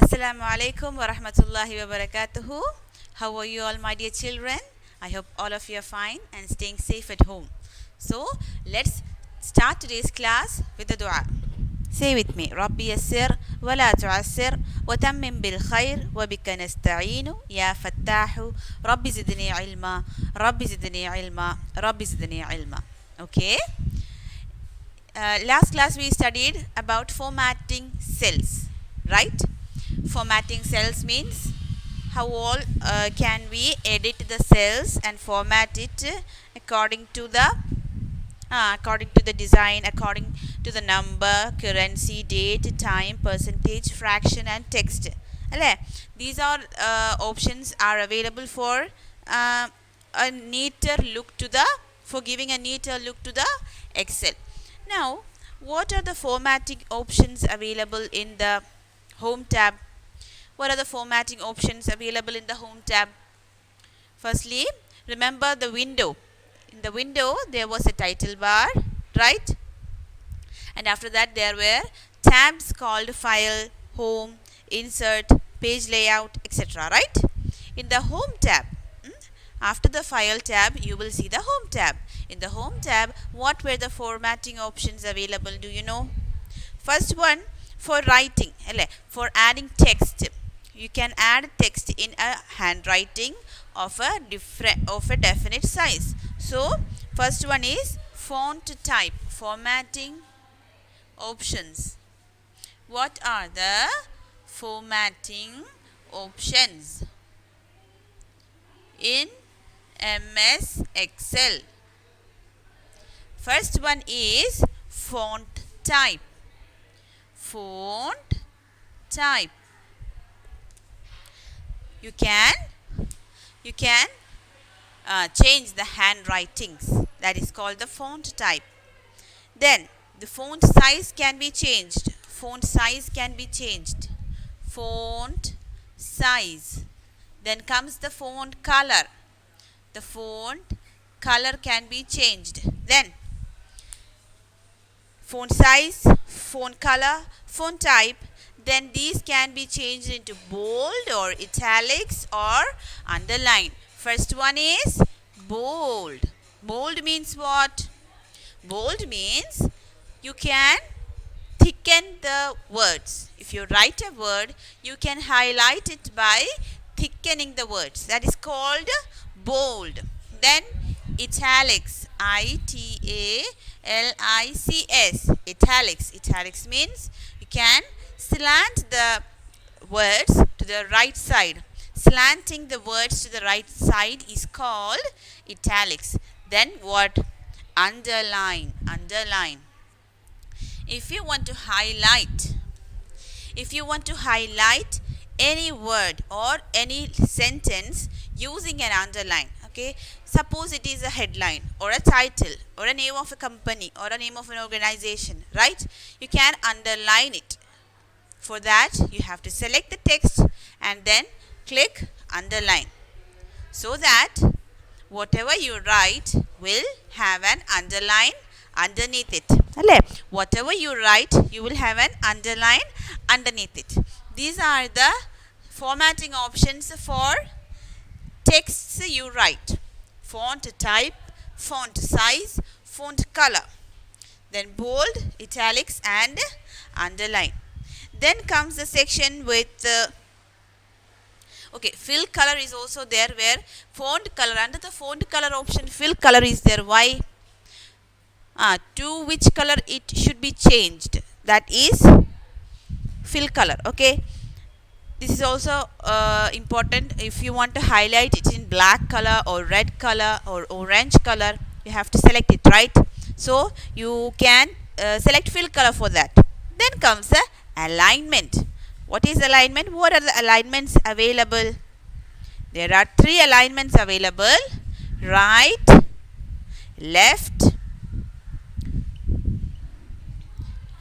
Assalamu alaikum wa rahmatullahi wa barakatuhu. How are you all, my dear children? I hope all of you are fine and staying safe at home. So, let's start today's class with a dua. Say with me, Rabbi yassir wa la tu'assir wa tammim bil khair wa bika nasta'inu ya fattahu Rabbi zidni ilma, Rabbi zidni ilma, Rabbi zidni ilma. Okay? Last class we studied about formatting cells, right? Formatting cells means how all can we edit the cells and format it according to the design, according to the number, currency, date, time, percentage, fraction and text. These are options are available for a neater look to the giving a neater look to the Excel. Now, what are the formatting options available in the Home tab? What are the formatting options available in the Home tab? Firstly, remember the window. In the window, there was a title bar, right? And after that, there were tabs called File, Home, Insert, Page Layout, etc. Right? In the Home tab, after the File tab, you will see the Home tab. In the Home tab, what were the formatting options available? Do you know? First one, for writing, for adding text. You can add text in a handwriting of a definite size. So, first one is font type, formatting options. What are the formatting options in MS Excel? First one is font type. Font type. You can change the handwritings. That is called the font type. Then the font size can be changed. Font size can be changed. Font size. Then comes the font color. The font color can be changed. Then font size, font color, font type. Then these can be changed into bold or italics or underline. First one is bold. Bold means what? Bold means you can thicken the words. If you write a word, you can highlight it by thickening the words. That is called bold. Then italics. ITALICS. Italics. Italics means you can slant the words to the right side. Slanting the words to the right side is called italics. Then what? Underline. Underline. If you want to highlight any word or any sentence using an underline, okay, suppose it is a headline or a title or a name of a company or a name of an organization, right? You can underline it. For that, you have to select the text and then click underline, so that whatever you write will have an underline underneath it. Whatever you write, you will have an underline underneath it. These are the formatting options for texts you write. Font type, font size, font color. Then bold, italics and underline. Then comes the section with fill color is also there, where font color, under the font color option, fill color is there. Why? To which color it should be changed, that is fill color. Okay, this is also important. If you want to highlight it in black color or red color or orange color, you have to select it, right? So you can select fill color for that. Then comes the alignment. What is alignment? What are the alignments available? There are 3 alignments available: right, left,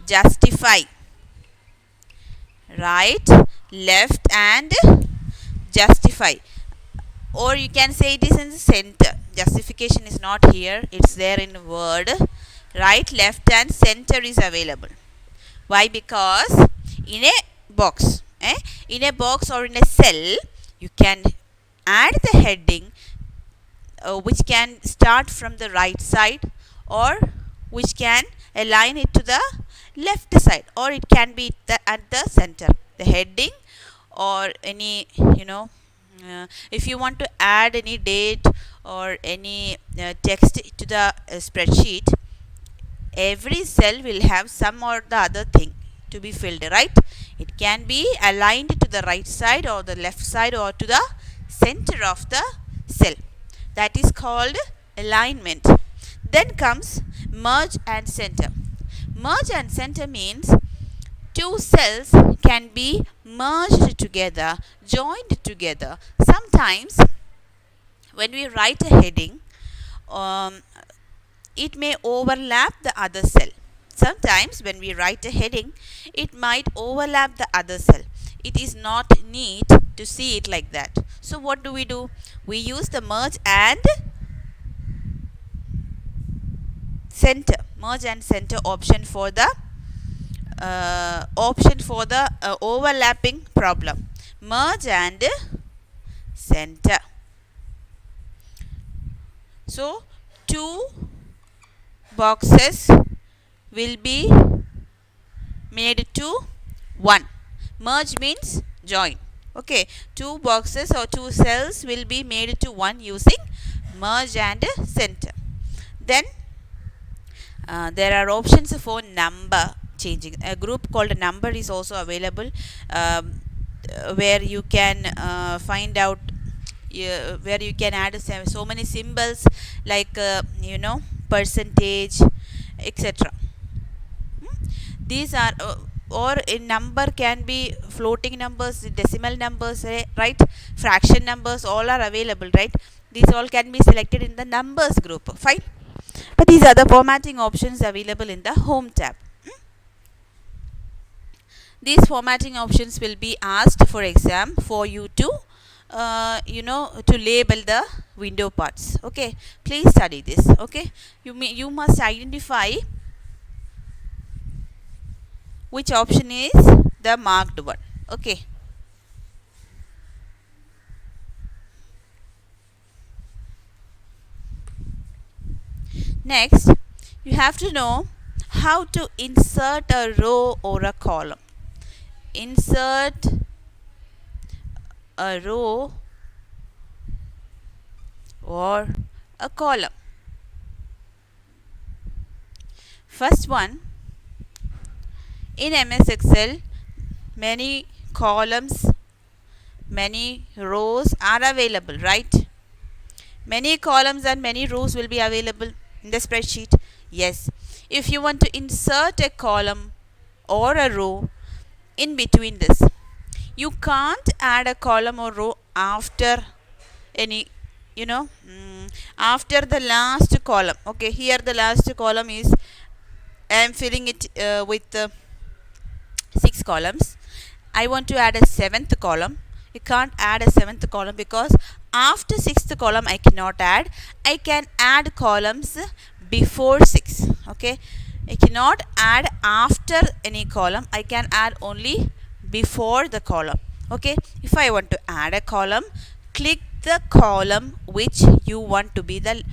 justify. Right, left and justify. Or you can say it is in the center. Justification is not here, it's there in word. Right, left and center is available. Why? Because in a box, In a box or in a cell, you can add the heading which can start from the right side, or which can align it to the left side, or it can be at the center. The heading or any, if you want to add any date or any text to the spreadsheet, every cell will have some or the other thing to be filled, right? It can be aligned to the right side or the left side or to the center of the cell. That is called alignment. Then comes merge and center. Merge and center means two cells can be merged together, joined together. Sometimes when we write a heading, um, it may overlap the other cell. Sometimes when we write a heading, it might overlap the other cell. It is not neat to see it like that. So what do? We use the merge and center. Merge and center option for the overlapping problem. Merge and center. So two boxes will be made to one. Merge means join. Okay, two boxes or two cells will be made to one using merge and center. Then there are options for number changing. A group called number is also available, where you can find out where you can add so many symbols like percentage, etc. These are or in number can be floating numbers, decimal numbers, right? Fraction numbers, all are available, right? These all can be selected in the numbers group. Fine. But these are the formatting options available in the home tab. These formatting options will be asked for exam for you to to label the window parts. Okay, please study this. Okay, you must identify which option is the marked one. Okay. Next, you have to know how to insert a row or a column. Insert a row or a column. First one, in MS Excel, many columns, many rows are available, right? Many columns and many rows will be available in the spreadsheet. Yes, if you want to insert a column or a row in between this, you can't add a column or row after any after the last column. Okay, here the last column is, I am filling it with 6 columns. I want to add a 7th column. You can't add a 7th column because after 6th column I cannot add. I can add columns before 6. Okay, I cannot add after any column. I can add only before the column. Okay, if I want to add a column, click the column which you want to be the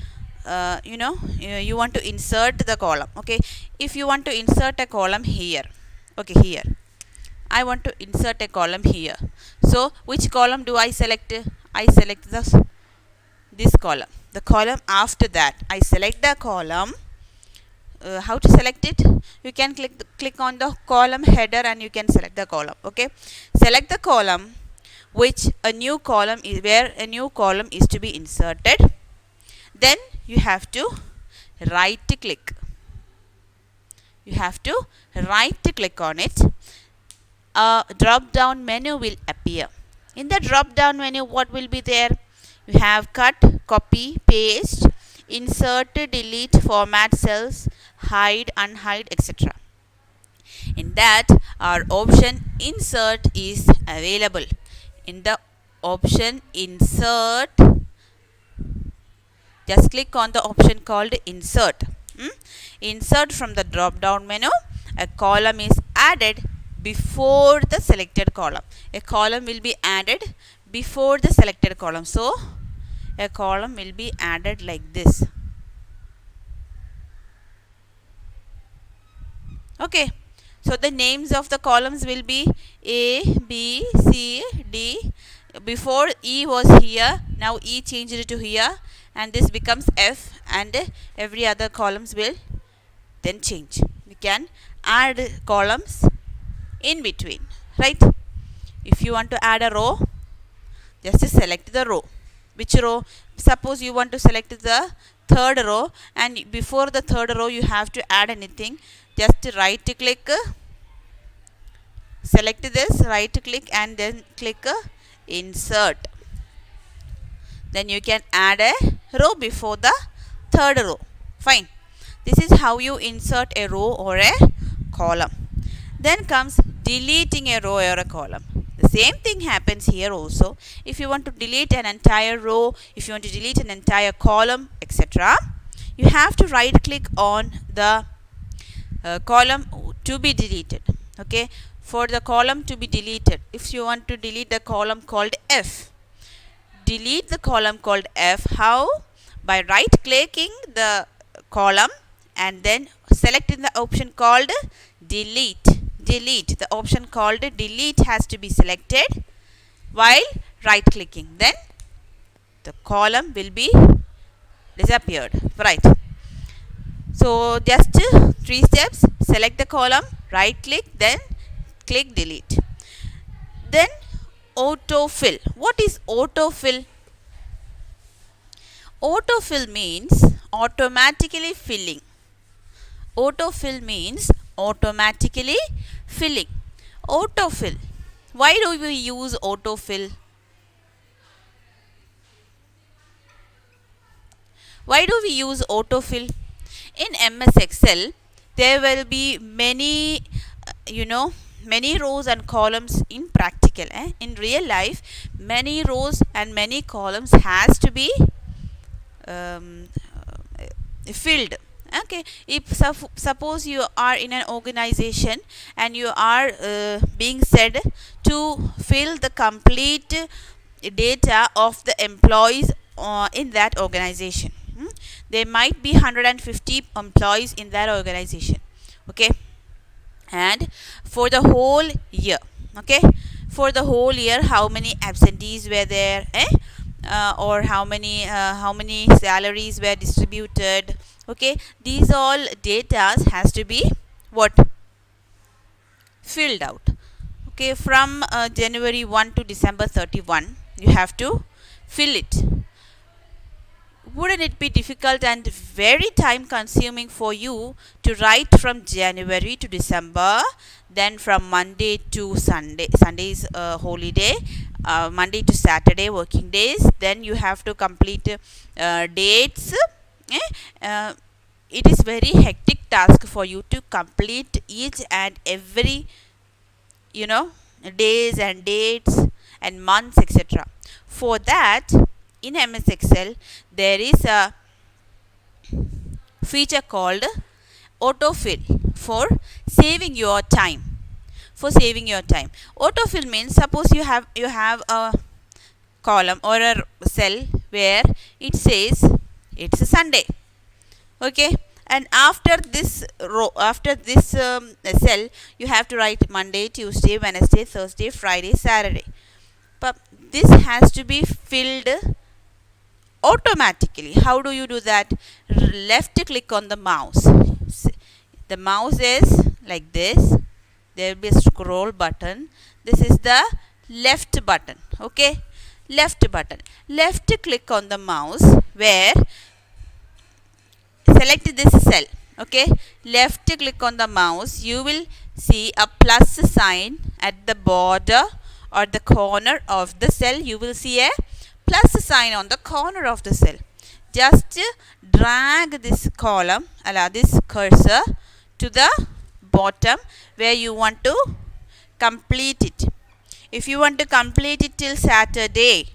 you want to insert the column. Okay, if you want to insert a column here, okay, here I want to insert a column here. So which column do I select? I select this column. The column after that, I select the column. How to select it? You can click on the column header and you can select the column. Okay, select the column which a new column is, where a new column is to be inserted. Then you have to right click. You have to right click on it. A drop down menu will appear. In the drop down menu, what will be there? You have cut, copy, paste, insert, delete, format cells, hide, unhide, etc. In that, our option insert is available. In the option insert, just click on the option called insert. Insert from the drop down menu. A column is added before the selected column. A column will be added before the selected column. So a column will be added like this. Okay, so the names of the columns will be A, B, C, D. Before E was here, now E changed it to here, and this becomes F, and every other columns will then change. We can add columns in between, right? If you want to add a row, just select the row. Which row? Suppose you want to select the third row, and before the third row you have to add anything. Just right click, select this, right click, and then click insert. Then you can add a row before the third row. Fine. This is how you insert a row or a column. Then comes deleting a row or a column. The same thing happens here also. If you want to delete an entire row, if you want to delete an entire column, etc., you have to right click on the column to be deleted. Okay, for the column to be deleted, if you want to delete the column called F, delete the column called F. How? By right clicking the column and then selecting the option called delete. Delete, the option called delete has to be selected while right clicking, then the column will be disappeared, right? So just 3 steps: select the column, right click, then click delete. Then autofill. What is autofill? Autofill means automatically filling. Autofill means automatically filling. Autofill. Why do we use autofill? Why do we use autofill? In MS Excel, there will be many, many rows and columns in practical. In real life, many rows and many columns has to be filled. Okay, if suppose you are in an organization and you are being said to fill the complete data of the employees in that organization. There might be 150 employees in that organization. Okay, and for the whole year, okay, for the whole year, how many absentees were there, or how many salaries were distributed. Okay, these all data has to be what? Filled out. Okay, from January 1 to December 31, you have to fill it. Wouldn't it be difficult and very time consuming for you to write from January to December, then from Monday to Sunday, Sunday's holiday, Monday to Saturday working days, then you have to complete dates. It is very hectic task for you to complete each and every days and dates and months, etc. For that, in MS Excel, there is a feature called autofill for saving your time. For saving your time, autofill means, suppose you have a column or a cell where it says it's a Sunday. Okay, and after this row, after this cell, you have to write Monday, Tuesday, Wednesday, Thursday, Friday, Saturday. But this has to be filled automatically. How do you do that? Left click on the mouse. The mouse is like this. There will be a scroll button. This is the left button. Okay, left button. Left click on the mouse where select this cell. Okay, left click on the mouse. You will see a plus sign at the border or the corner of the cell. You will see a plus sign on the corner of the cell. Just drag this column, this cursor to the bottom where you want to complete it. If you want to complete it till Saturday,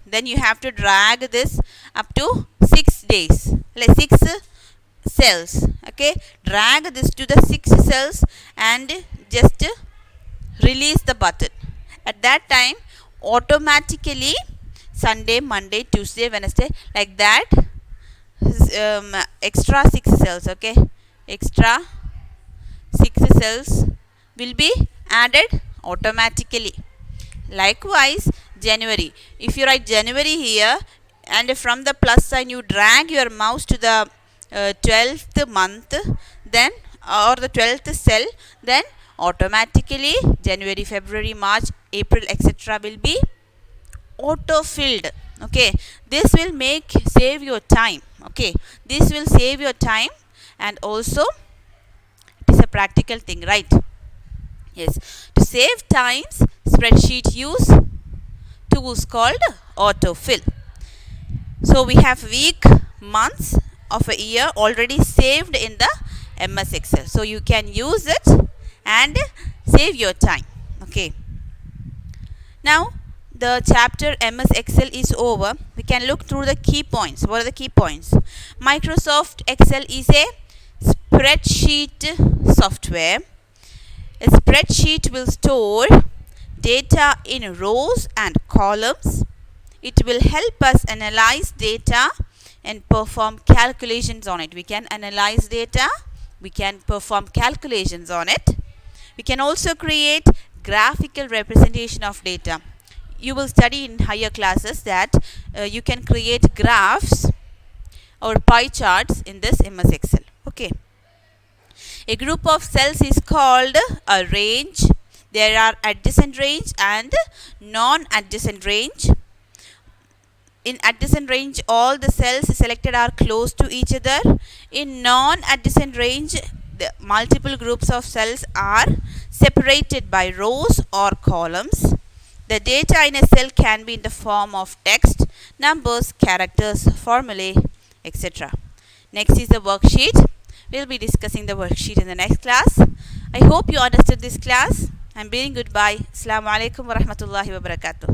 then you have to drag this up to 6 days, like 6 cells. Okay, drag this to the 6 cells and just release the button. At that time, automatically Sunday, Monday, Tuesday, Wednesday, like that, extra 6 cells, okay, extra 6 cells will be added automatically. Likewise, January, if you write January here and from the plus sign you drag your mouse to the 12th month, then or the 12th cell, then automatically January, February, March, April, etc. will be auto filled. Okay, this will save your time. Okay, this will save your time, and also it is a practical thing, right? Yes, to save times, spreadsheet use tools called autofill. So we have week, months of a year already saved in the MS Excel, so you can use it and save your time. Okay, now the chapter MS Excel is over. We can look through the key points. What are the key points? Microsoft Excel is a spreadsheet software. A spreadsheet will store data in rows and columns. It will help us analyze data and perform calculations on it. We can analyze data, we can perform calculations on it. We can also create graphical representation of data. You will study in higher classes that you can create graphs or pie charts in this MS Excel. Okay. A group of cells is called a range. There are adjacent range and non-adjacent range. In adjacent range, all the cells selected are close to each other. In non-adjacent range, the multiple groups of cells are separated by rows or columns. The data in a cell can be in the form of text, numbers, characters, formulae, etc. Next is the worksheet. We'll be discussing the worksheet in the next class. I hope you understood this class. I'm bidding goodbye. Assalamu alaikum wa rahmatullahi wa barakatuh.